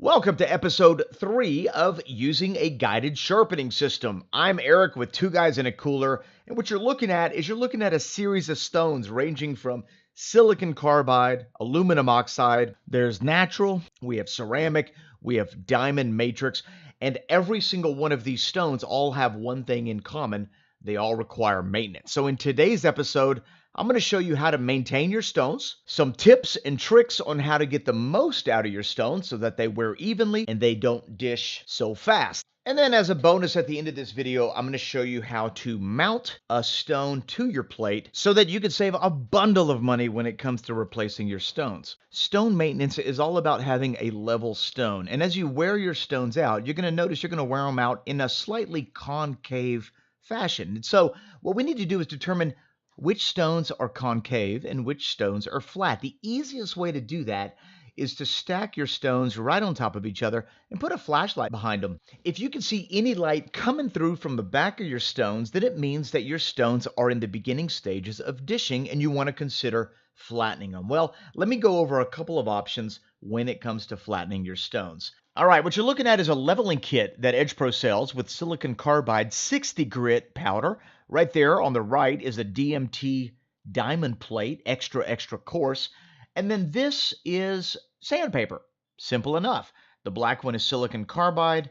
Welcome to episode 3 of Using a Guided Sharpening System. I'm Eric with two guys in a cooler, and what you're looking at a series of stones ranging from silicon carbide, aluminum oxide, there's natural, we have ceramic, we have diamond matrix, and every single one of these stones all have one thing in common: they all require maintenance. So in today's episode, I'm going to show you how to maintain your stones, some tips and tricks on how to get the most out of your stones so that they wear evenly and they don't dish so fast. And then as a bonus at the end of this video, I'm going to show you how to mount a stone to your plate so that you can save a bundle of money when it comes to replacing your stones. Stone maintenance is all about having a level stone. And as you wear your stones out, you're going to notice you're going to wear them out in a slightly concave fashion. And so what we need to do is determine which stones are concave and which stones are flat. The easiest way to do that is to stack your stones right on top of each other and put a flashlight behind them. If you can see any light coming through from the back of your stones, then it means that your stones are in the beginning stages of dishing and you want to consider flattening them. Well, let me go over a couple of options when it comes to flattening your stones. All right, what you're looking at is a leveling kit that EdgePro sells with silicon carbide 60 grit powder. Right there on the right is a DMT diamond plate, extra coarse. And then this is sandpaper. Simple enough. The black one is silicon carbide.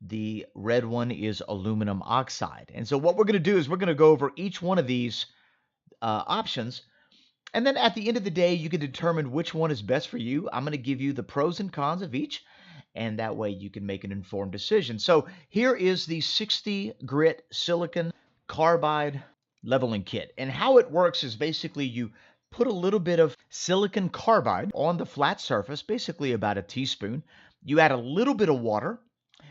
The red one is aluminum oxide. And so what we're going to do is we're going to go over each one of these options. And then at the end of the day, you can determine which one is best for you. I'm going to give you the pros and cons of each, and that way you can make an informed decision. So here is the 60 grit silicon carbide leveling kit. And how it works is basically you put a little bit of silicon carbide on the flat surface, basically about a teaspoon. You add a little bit of water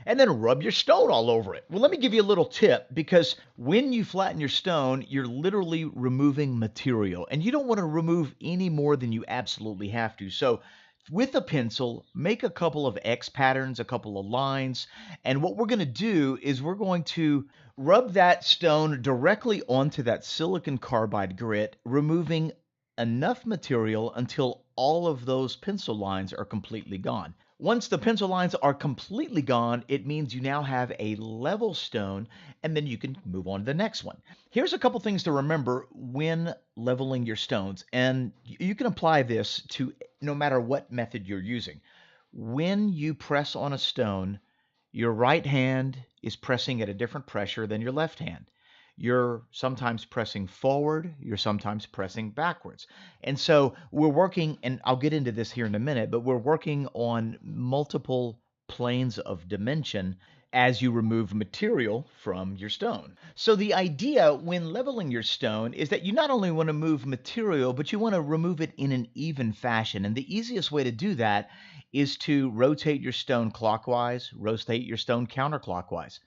and then rub your stone all over it. Well, let me give you a little tip, because when you flatten your stone, you're literally removing material, and you don't want to remove any more than you absolutely have to. So with a pencil, make a couple of X patterns, a couple of lines, and what we're going to do is we're going to rub that stone directly onto that silicon carbide grit, removing enough material until all of those pencil lines are completely gone. Once the pencil lines are completely gone, it means you now have a level stone, and then you can move on to the next one. Here's a couple things to remember when leveling your stones, and you can apply this to no matter what method you're using. When you press on a stone, your right hand is pressing at a different pressure than your left hand. You're sometimes pressing forward, you're sometimes pressing backwards. And so we're working, and I'll get into this here in a minute, but we're working on multiple planes of dimension as you remove material from your stone. So the idea when leveling your stone is that you not only want to move material, but you want to remove it in an even fashion. And the easiest way to do that is to rotate your stone clockwise, rotate your stone counterclockwise.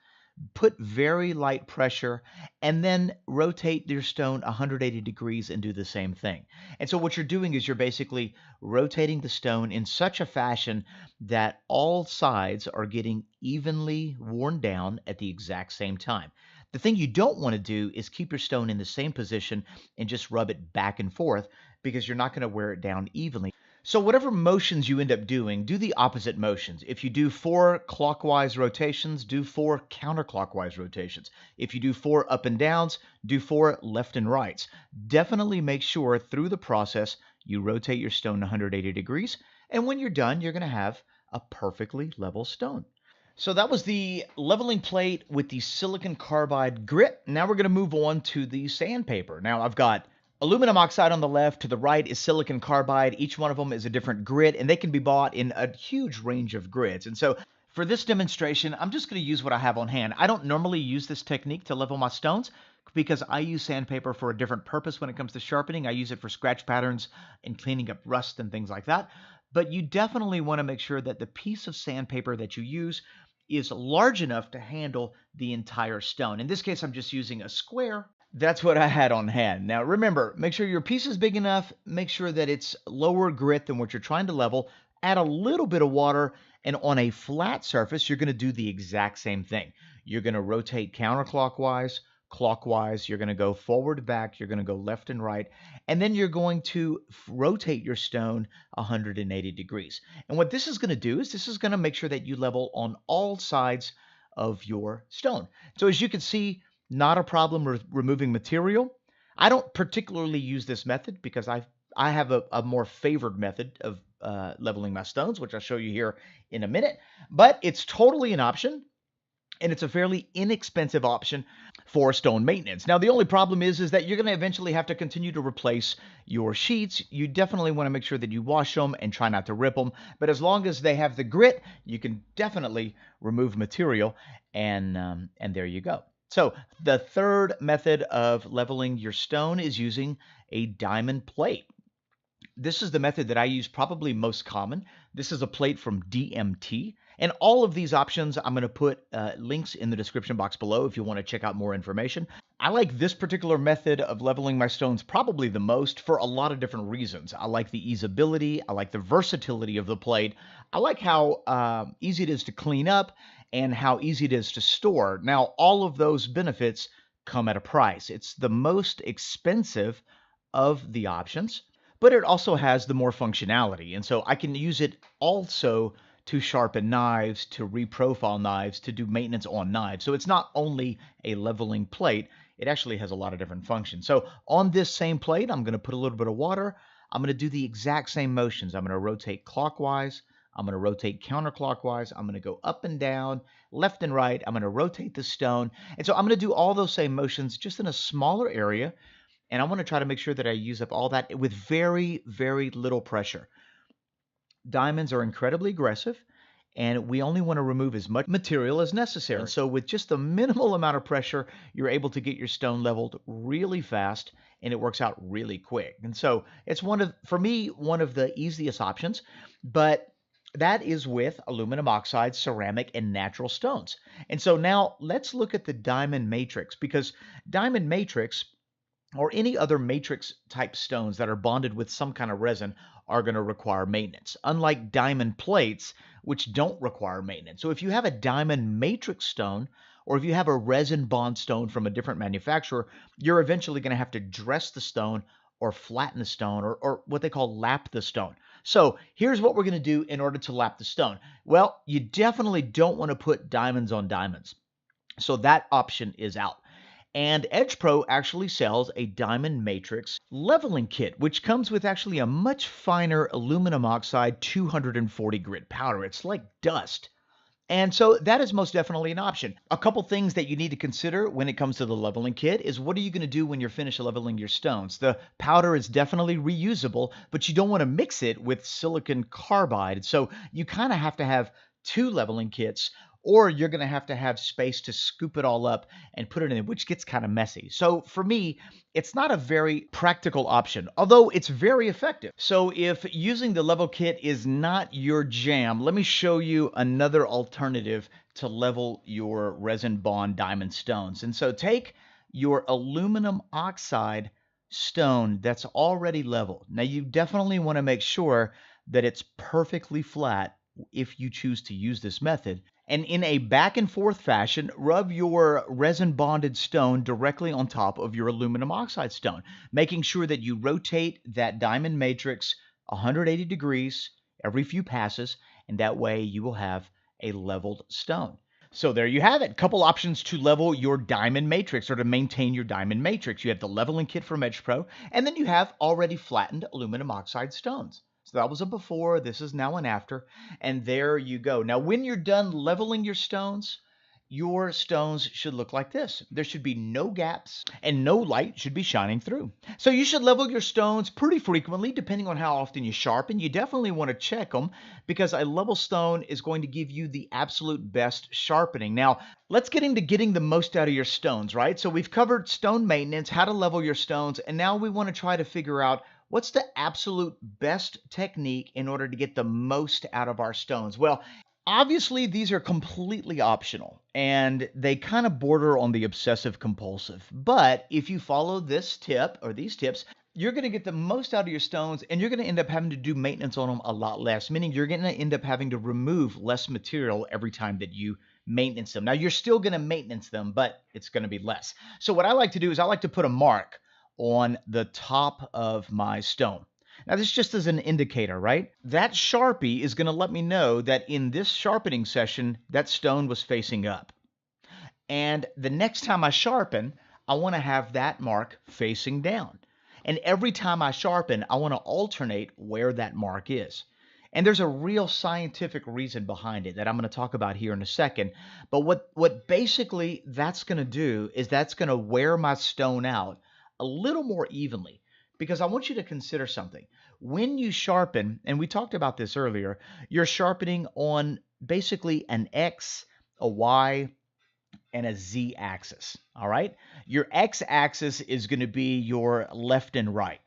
Put very light pressure and then rotate your stone 180 degrees and do the same thing. And so what you're doing is you're basically rotating the stone in such a fashion that all sides are getting evenly worn down at the exact same time. The thing you don't want to do is keep your stone in the same position and just rub it back and forth, because you're not going to wear it down evenly. So whatever motions you end up doing, do the opposite motions. If you do 4 clockwise rotations, do 4 counterclockwise rotations. If you do 4 up and downs, do 4 left and rights. Definitely make sure through the process you rotate your stone 180 degrees, and when you're done, you're going to have a perfectly level stone. So that was the leveling plate with the silicon carbide grit. Now we're going to move on to the sandpaper. Now I've got aluminum oxide on the left, to the right is silicon carbide. Each one of them is a different grit, and they can be bought in a huge range of grits. And so for this demonstration, I'm just going to use what I have on hand. I don't normally use this technique to level my stones because I use sandpaper for a different purpose when it comes to sharpening. I use it for scratch patterns and cleaning up rust and things like that. But you definitely want to make sure that the piece of sandpaper that you use is large enough to handle the entire stone. In this case, I'm just using a square. That's what I had on hand. Now remember, make sure your piece is big enough, make sure that it's lower grit than what you're trying to level, add a little bit of water, and on a flat surface, you're going to do the exact same thing. You're going to rotate counterclockwise, clockwise, you're going to go forward, back, you're going to go left and right, and then you're going to rotate your stone 180 degrees. And what this is going to do is this is going to make sure that you level on all sides of your stone. So as you can see, not a problem removing material. I don't particularly use this method because I have a more favored method of leveling my stones, which I'll show you here in a minute, but it's totally an option. And it's a fairly inexpensive option for stone maintenance. Now, the only problem is that you're going to eventually have to continue to replace your sheets. You definitely want to make sure that you wash them and try not to rip them. But as long as they have the grit, you can definitely remove material, and there you go. So the third method of leveling your stone is using a diamond plate. This is the method that I use probably most common. This is a plate from DMT. And all of these options, I'm going to put links in the description box below if you want to check out more information. I like this particular method of leveling my stones probably the most for a lot of different reasons. I like the easeability. I like the versatility of the plate. I like how easy it is to clean up and how easy it is to store. Now, all of those benefits come at a price. It's the most expensive of the options, but it also has the more functionality. And so I can use it also to sharpen knives, to reprofile knives, to do maintenance on knives. So it's not only a leveling plate, it actually has a lot of different functions. So on this same plate, I'm going to put a little bit of water. I'm going to do the exact same motions. I'm going to rotate clockwise. I'm going to rotate counterclockwise. I'm going to go up and down, left and right. I'm going to rotate the stone. And so I'm going to do all those same motions just in a smaller area. And I want to try to make sure that I use up all that with very, very little pressure. Diamonds are incredibly aggressive, and we only want to remove as much material as necessary. And so with just a minimal amount of pressure, you're able to get your stone leveled really fast, and it works out really quick. And so it's for me, one of the easiest options, but that is with aluminum oxide, ceramic, and natural stones. And so now let's look at the diamond matrix, because diamond matrix or any other matrix type stones that are bonded with some kind of resin are going to require maintenance, unlike diamond plates, which don't require maintenance. So if you have a diamond matrix stone, or if you have a resin bond stone from a different manufacturer, you're eventually going to have to dress the stone or flatten the stone, or what they call lap the stone. So here's what we're going to do in order to lap the stone. Well, you definitely don't want to put diamonds on diamonds. So that option is out. And Edge Pro actually sells a diamond matrix leveling kit, which comes with actually a much finer aluminum oxide 240 grit powder. It's like dust. And so that is most definitely an option. A couple things that you need to consider when it comes to the leveling kit is what are you going to do when you're finished leveling your stones? The powder is definitely reusable, but you don't want to mix it with silicon carbide. So you kind of have to have two leveling kits, or you're going to have space to scoop it all up and put it in, which gets kind of messy. So for me, it's not a very practical option, although it's very effective. So if using the level kit is not your jam, let me show you another alternative to level your resin bond diamond stones. And so take your aluminum oxide stone that's already leveled. Now you definitely want to make sure that it's perfectly flat if you choose to use this method. And in a back and forth fashion, rub your resin bonded stone directly on top of your aluminum oxide stone, making sure that you rotate that diamond matrix 180 degrees every few passes, and that way you will have a leveled stone. So there you have it. Couple options to level your diamond matrix or to maintain your diamond matrix. You have the leveling kit from Edge Pro, and then you have already flattened aluminum oxide stones. So that was a before, this is now an after, and there you go. Now, when you're done leveling your stones should look like this. There should be no gaps, and no light should be shining through. So you should level your stones pretty frequently, depending on how often you sharpen. You definitely want to check them, because a level stone is going to give you the absolute best sharpening. Now, let's get into getting the most out of your stones, right? So we've covered stone maintenance, how to level your stones, and now we want to try to figure out what's the absolute best technique in order to get the most out of our stones. Well, obviously, these are completely optional, and they kind of border on the obsessive compulsive. But if you follow this tip or these tips, you're going to get the most out of your stones, and you're going to end up having to do maintenance on them a lot less, meaning you're going to end up having to remove less material every time that you maintenance them. Now, you're still going to maintenance them, but it's going to be less. So what I like to do is I like to put a mark on the top of my stone. Now, this just is an indicator, right? That Sharpie is going to let me know that in this sharpening session, that stone was facing up. And the next time I sharpen, I want to have that mark facing down. And every time I sharpen, I want to alternate where that mark is. And there's a real scientific reason behind it that I'm going to talk about here in a second. But what basically that's going to do is that's going to wear my stone out a little more evenly. Because I want you to consider something. When you sharpen, and we talked about this earlier, you're sharpening on basically an X, a Y, and a Z axis, all right? Your X axis is going to be your left and right.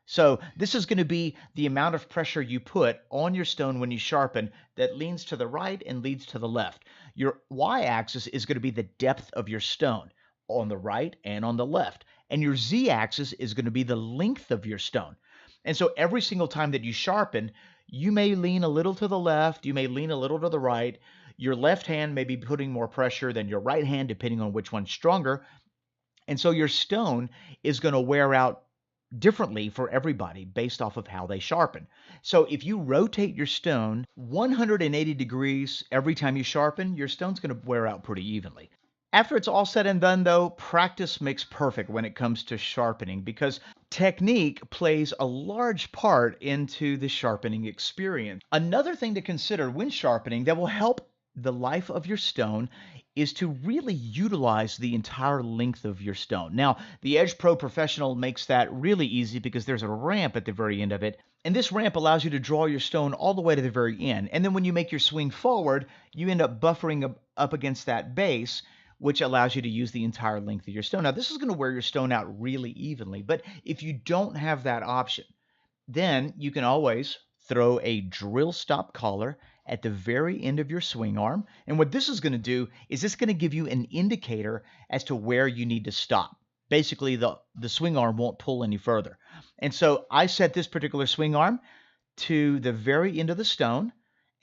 So this is going to be the amount of pressure you put on your stone when you sharpen that leans to the right and leads to the left. Your Y axis is going to be the depth of your stone on the right and on the left. And your Z axis is going to be the length of your stone. And so every single time that you sharpen, you may lean a little to the left, you may lean a little to the right. Your left hand may be putting more pressure than your right hand, depending on which one's stronger. And so your stone is going to wear out differently for everybody based off of how they sharpen. So if you rotate your stone 180 degrees every time you sharpen, your stone's going to wear out pretty evenly. After it's all said and done, though, practice makes perfect when it comes to sharpening because technique plays a large part into the sharpening experience. Another thing to consider when sharpening that will help the life of your stone is to really utilize the entire length of your stone. Now, the Edge Pro Professional makes that really easy because there's a ramp at the very end of it. And this ramp allows you to draw your stone all the way to the very end. And then when you make your swing forward, you end up buffering up against that base, which allows you to use the entire length of your stone. Now, this is going to wear your stone out really evenly, but if you don't have that option, then you can always throw a drill stop collar at the very end of your swing arm. And what this is going to do is it's going to give you an indicator as to where you need to stop. Basically, the swing arm won't pull any further. And so I set this particular swing arm to the very end of the stone,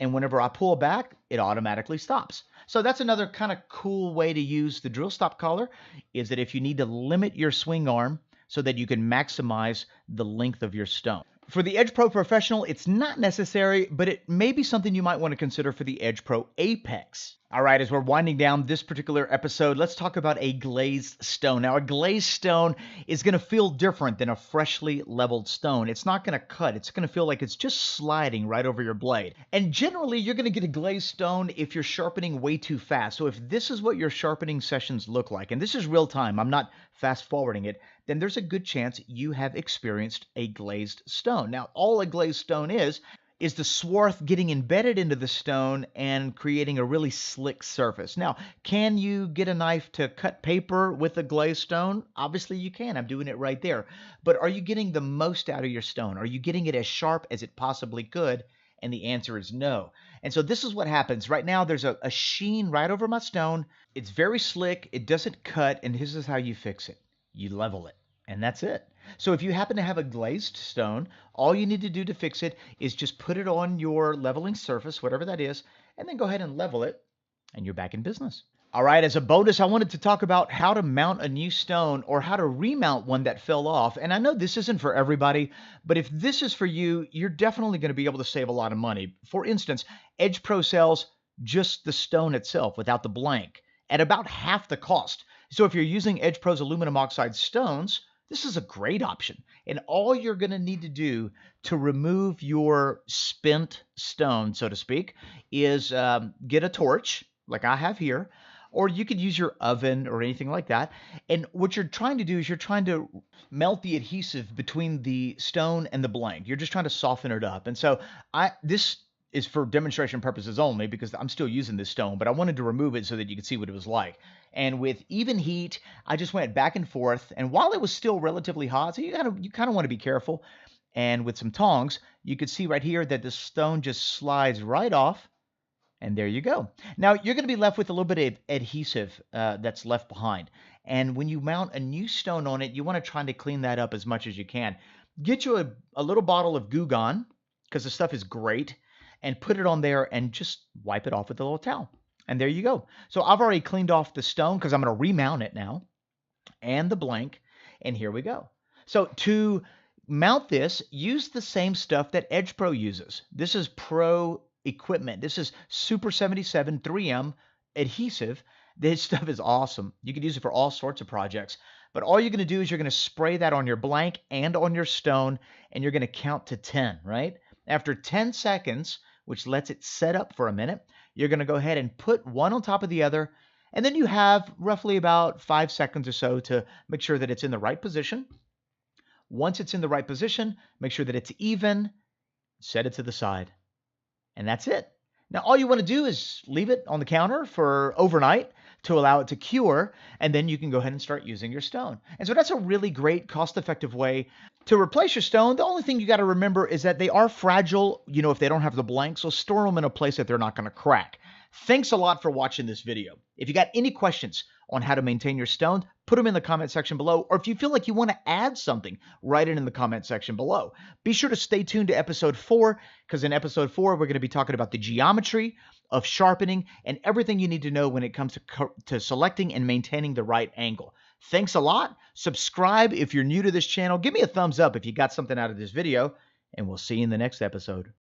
and whenever I pull back, it automatically stops. So that's another kind of cool way to use the drill stop collar, is that if you need to limit your swing arm so that you can maximize the length of your stone. For the Edge Pro Professional, it's not necessary, but it may be something you might want to consider for the Edge Pro Apex. All right, as we're winding down this particular episode, let's talk about a glazed stone. Now, a glazed stone is going to feel different than a freshly leveled stone. It's not going to cut. It's going to feel like it's just sliding right over your blade. And generally, you're going to get a glazed stone if you're sharpening way too fast. So if this is what your sharpening sessions look like, and this is real time, I'm not fast forwarding it, then there's a good chance you have experienced a glazed stone. Now, all a glazed stone is the swarth getting embedded into the stone and creating a really slick surface. Now, can you get a knife to cut paper with a glazed stone? Obviously you can. I'm doing it right there. But are you getting the most out of your stone? Are you getting it as sharp as it possibly could? And the answer is no. And so this is what happens. Right now there's a sheen right over my stone. It's very slick. It doesn't cut. And this is how you fix it. You level it. And that's it. So if you happen to have a glazed stone, all you need to do to fix it is just put it on your leveling surface, whatever that is, and then go ahead and level it, and you're back in business. All right, as a bonus, I wanted to talk about how to mount a new stone or how to remount one that fell off. And I know this isn't for everybody, but if this is for you, you're definitely going to be able to save a lot of money. For instance, Edge Pro sells just the stone itself without the blank at about half the cost. So if you're using Edge Pro's aluminum oxide stones, this is a great option. And all you're going to need to do to remove your spent stone, so to speak, is get a torch, like I have here, or you could use your oven or anything like that. And what you're trying to do is you're trying to melt the adhesive between the stone and the blank. You're just trying to soften it up. And so this is for demonstration purposes only because I'm still using this stone, but I wanted to remove it so that you could see what it was like. And with even heat, I just went back and forth. And while it was still relatively hot, so you kind of want to be careful. And with some tongs, you could see right here that the stone just slides right off. And there you go. Now, you're going to be left with a little bit of adhesive that's left behind. And when you mount a new stone on it, you want to try to clean that up as much as you can. Get you a little bottle of Goo Gone, because the stuff is great, and put it on there and just wipe it off with a little towel. And there you go. So I've already cleaned off the stone because I'm going to remount it now, and the blank, and here we go. So to mount this, use the same stuff that Edge Pro uses. This is Pro equipment. This is Super 77 3M adhesive. This stuff is awesome. You can use it for all sorts of projects. But all you're going to do is you're going to spray that on your blank and on your stone, and you're going to count to 10, right? After 10 seconds, which lets it set up for a minute, you're going to go ahead and put one on top of the other, and then you have roughly about 5 seconds or so to make sure that it's in the right position. Once it's in the right position, make sure that it's even, set it to the side, and that's it. Now, all you want to do is leave it on the counter for overnight to allow it to cure, and then you can go ahead and start using your stone. And so that's a really great, cost-effective way to replace your stone. The only thing you got to remember is that they are fragile, if they don't have the blank, so store them in a place that they're not going to crack. Thanks a lot for watching this video. If you got any questions on how to maintain your stones, put them in the comment section below, or if you feel like you want to add something, write it in the comment section below. Be sure to stay tuned to episode 4, because in episode 4, we're going to be talking about the geometry of sharpening and everything you need to know when it comes to selecting and maintaining the right angle. Thanks a lot. Subscribe if you're new to this channel. Give me a thumbs up if you got something out of this video, and we'll see you in the next episode.